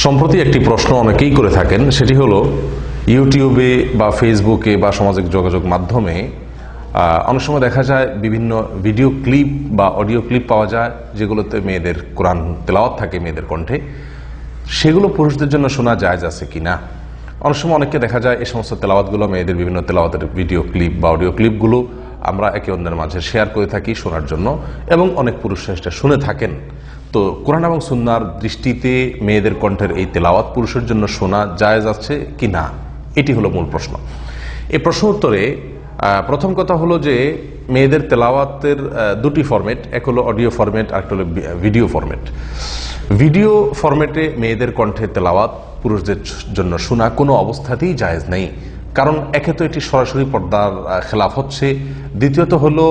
সম্প্রতি একটি প্রশ্ন অনেকেই করে থাকেন, সেটি হলো ইউটিউবে বা ফেসবুকে বা সামাজিক যোগাযোগ মাধ্যমে অনেক সময় দেখা যায় বিভিন্ন ভিডিও ক্লিপ বা অডিও ক্লিপ পাওয়া যায় যেগুলোতে মেয়েদের কোরআন তেলাওয়াত থাকে মেয়েদের কণ্ঠে। সেগুলো পুরুষদের জন্য শোনা জায়েজ আছে কিনা। অনেক সময় অনেককে দেখা যায় এই সমস্ত তেলাওয়াতগুলো মেয়েদের বিভিন্ন তেলাওয়াতের ভিডিও ক্লিপ বা অডিও ক্লিপগুলো আমরা একে অন্যের মাঝে শেয়ার করে থাকি শোনার জন্য, এবং অনেক পুরুষরা সেটা শুনে থাকেন। তো কোরআন এবং সুন্নাহর দৃষ্টিতে মেয়েদের কণ্ঠের এই তেলাওয়াত পুরুষের জন্য শোনা জায়েজ আছে কি না, এটি হলো মূল প্রশ্ন। এই প্রশ্ন উত্তরে প্রথম কথা হলো যে মেয়েদের তেলাওয়াতের দুটি ফরম্যাট, এক হলো অডিও ফরম্যাট আর একটা হলো ভিডিও ফরম্যাট। ভিডিও ফরম্যাটে মেয়েদের কণ্ঠে তেলাওয়াত পুরুষদের জন্য শোনা কোনো অবস্থাতেই জায়েজ নেই। কারণ একে তো এটি সরাসরি পর্দার খেলাফ হচ্ছে, দ্বিতীয়ত হলো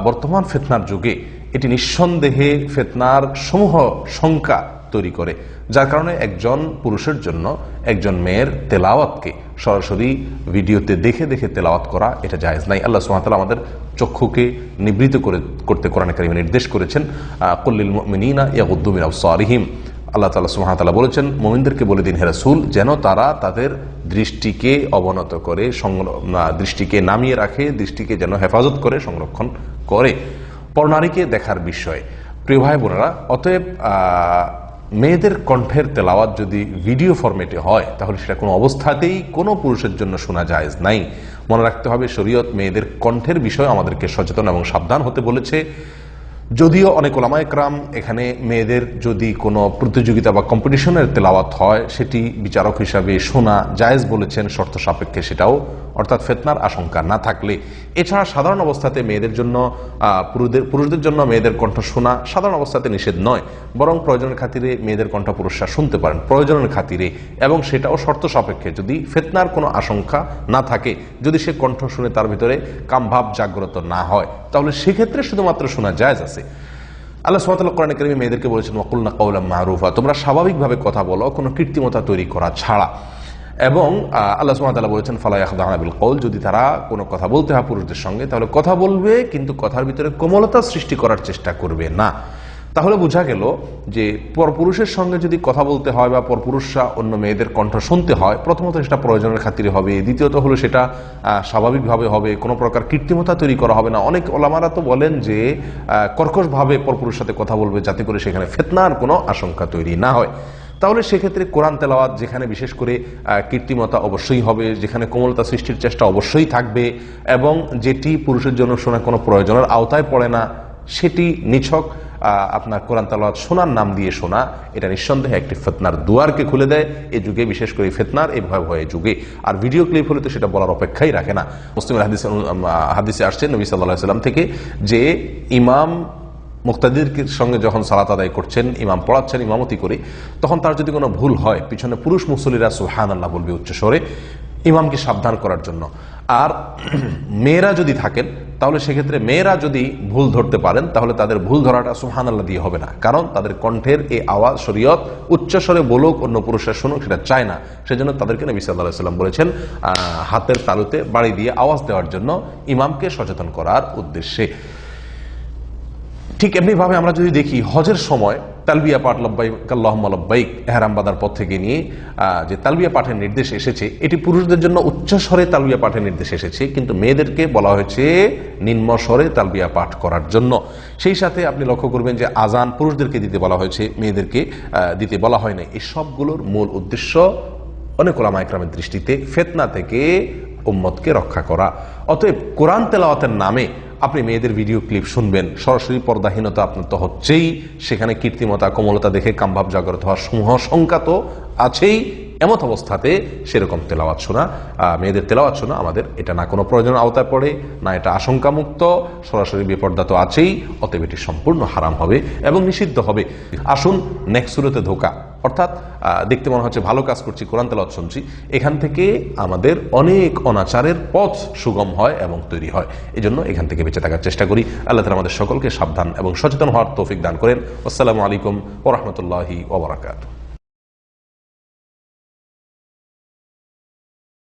বর্তমান ফিতনার যুগে এটি নিঃসন্দেহে ফিতনার সমূহ শঙ্কা তৈরি করে, যার কারণে একজন পুরুষের জন্য একজন মেয়ের তেলাওয়াতকে সরাসরি ভিডিওতে দেখে দেখে তেলাওয়াত করা এটা জায়েজ নাই। আল্লাহ সুবহানাহু ওয়া তাআলা আমাদের চক্ষুকে নিবৃত করতে কোরআনে কারিমে নির্দেশ করেছেন, কুল্লিল মুমিনিনা ইয়াগুদ্দু মিন আবসারিহিম। আল্লাহ তাআলা সুবহানাহু ওয়া তাআলা বলেছেন, মুমিনদেরকে বলে দিন হে রাসূল, যেন তারা তাদের দৃষ্টিকে অবনত করে, দৃষ্টিকে নামিয়ে রাখে, দৃষ্টিকে যেন হেফাজত করে, সংরক্ষণ করে পরনারীকে দেখার বিষয়। প্রিয় ভাই বোনেরা, অতএব মেয়েদের কণ্ঠের তেলাওয়াত যদি ভিডিও ফরম্যাটে হয় তাহলে সেটা কোনো অবস্থাতেই কোনো পুরুষের জন্য শোনা জায়েজ নাই। মনে রাখতে হবে, শরীয়ত মেয়েদের কণ্ঠের বিষয়ে আমাদেরকে সচেতন এবং সাবধান হতে বলেছে। যদিও অনেক উলামা ইকরাম এখানে মেয়েদের যদি কোনো প্রতিযোগিতা বা কম্পিটিশনের তেলাওয়াত হয় সেটি বিচারক হিসাবে শোনা জায়েজ বলেছেন, শর্ত সাপেক্ষে সেটাও, অর্থাৎ ফিতনার আশঙ্কা না থাকলে। এছাড়া সাধারণ অবস্থাতে মেয়েদের জন্য পুরুষদের জন্য মেয়েদের কণ্ঠ শোনা সাধারণ অবস্থাতে নিষেধ নয়, বরং প্রয়োজনের খাতিরে মেয়েদের কণ্ঠ পুরুষরা শুনতে পারেন, প্রয়োজনের খাতিরে, এবং সেটাও শর্ত সাপেক্ষে, যদি ফিতনার কোনো আশঙ্কা না থাকে, যদি সে কণ্ঠ শুনে তার ভিতরে কামভাব জাগ্রত না হয়, তাহলে সেক্ষেত্রে শুধুমাত্র শোনা জায়েজ আছে। আল্লাহ সুবহানাহু ওয়া তাআলা কোরআনে কারিমে মেয়েদেরকে বলেছেন, ওয়াকুলনা কাওলাম মারুফা, তোমরা স্বাভাবিকভাবে কথা বলো, কোনো কৃত্রিমতা তৈরি করা ছাড়া। এবং আল্লাহ সুবহানাহু ওয়া তাআলা বলেছেন, ফালা ইয়াখদাউনা বিল কওল, যদি তারা কোনো কথা বলতে হয় পুরুষদের সঙ্গে তাহলে কথা বলবে, কিন্তু কথার ভিতরে কোমলতা সৃষ্টি করার চেষ্টা করবে না। তাহলে বোঝা গেল যে পরপুরুষের সঙ্গে যদি কথা বলতে হয় বা পরপুরুষরা অন্য মেয়েদের কণ্ঠ শুনতে হয়, প্রথমত সেটা প্রয়োজনের খাতিরে হবে, দ্বিতীয়ত হলো সেটা স্বাভাবিকভাবে হবে, কোনো প্রকার কৃত্রিমতা তৈরি করা হবে না। অনেক ওলামারা তো বলেন যে কর্কশভাবে পরপুরুষের সাথে কথা বলবে যাতে করে সেখানে ফিতনার কোনো আশঙ্কা তৈরি না হয়। তাহলে সেক্ষেত্রে কোরআন তেলাওয়াত যেখানে বিশেষ করে কৃত্রিমতা অবশ্যই হবে, যেখানে কোমলতা সৃষ্টির চেষ্টা অবশ্যই থাকবে, এবং যেটি পুরুষের জন্য শোনা কোনো প্রয়োজনের আওতায় পড়ে না, সেটি নিছক আপনার কোরআন তেলাওয়াত শোনার নাম দিয়ে শোনা, এটা নিঃসন্দেহে একটি ফিতনার দুয়ারকে খুলে দেয় এই যুগে, বিশেষ করে ফিতনার এই ভয়াবহ যুগে। আর ভিডিও ক্লিপ হলে তো সেটা বলার অপেক্ষাই রাখে না। মুসলিমের হাদিসে আসছে নবী সাল্লাল্লাহু আলাইহি ওয়াসাল্লাম থেকে যে ইমাম মুক্তাদির সঙ্গে যখন সালাত আদায় করছেন, ইমাম পড়াচ্ছেন ইমামতি করে, তখন তার যদি কোনো ভুল হয়, পিছনে পুরুষ মুসল্লিরা সুবহানাল্লাহ বলবে উচ্চস্বরে ইমামকে সাবধান করার জন্য। আর মেয়েরা যদি থাকেন তাহলে সেক্ষেত্রে মেয়েরা যদি ভুল ধরতে পারেন তাহলে তাদের ভুল ধরাটা সুবহানাল্লাহ দিয়ে হবে না, কারণ তাদের কণ্ঠের এই আওয়াজ শরীয়ত উচ্চস্বরে বলুক, অন্য পুরুষরা শুনুক, সেটা চায় না। সেজন্য তাদেরকে নবী সাল্লাল্লাহু আলাইহি ওয়াসাল্লাম বলেছেন হাতের তালুতে বাড়ি দিয়ে আওয়াজ দেওয়ার জন্য, ইমামকে সচেতন করার উদ্দেশ্যে। ঠিক এমনিভাবে আমরা যদি দেখি হজের সময় তালবিয়া পাঠ লব্বাইক আল্লাহুম্মা লব্বাইক ইহরাম বাঁধার পর থেকে নিয়ে যে তালবিয়া পাঠের নির্দেশ এসেছে, এটি পুরুষদের জন্য উচ্চ স্বরে তালবিয়া পাঠের নির্দেশ এসেছে, কিন্তু মেয়েদেরকে বলা হয়েছে নিম্ন স্বরে তালবিয়া পাঠ করার জন্য। সেই সাথে আপনি লক্ষ্য করবেন যে আজান পুরুষদেরকে দিতে বলা হয়েছে, মেয়েদেরকে দিতে বলা হয় না। এই সবগুলোর মূল উদ্দেশ্য অনেক উলামা ইকরামের দৃষ্টিতে ফিতনা থেকে উম্মতকে রক্ষা করা। অতএব কোরআন তেলাওয়াতের নামে আপনি মেয়েদের ভিডিও ক্লিপ শুনবেন, সরাসরি পর্দাহীনতা আপনার তো হচ্ছেই, সেখানে কৃত্রিমতা কোমলতা দেখে কামভাব জাগ্রত হওয়ার সমূহ শঙ্কা তো আছেই। এমত অবস্থাতে সেরকম তেলাওয়াত শোনা, মেয়েদের তেলাওয়াত শোনা আমাদের এটা না কোনো প্রয়োজনের আওতায় পড়ে, না এটা আশঙ্কামুক্ত, সরাসরি বেপর্দা তো আছেই। অতএব এটি সম্পূর্ণ হারাম হবে এবং নিষিদ্ধ হবে। আসুন নেক্সট সুরতে ধোকা, অর্থাৎ দেখতে মনে হচ্ছে ভালো কাজ করছি, কোরআন তেলাওয়াত শুনছি, এখান থেকে আমাদের অনেক অনাচারের পথ সুগম হয় এবং তৈরি হয়। এই জন্য এখান থেকে বেঁচে থাকার চেষ্টা করি। আল্লাহ তাআলা আমাদের সকলকে সাবধান এবং সচেতন হওয়ার তৌফিক দান করেন। আসসালামু আলাইকুম ওয়া রাহমাতুল্লাহি ওয়া বারাকাতুহু।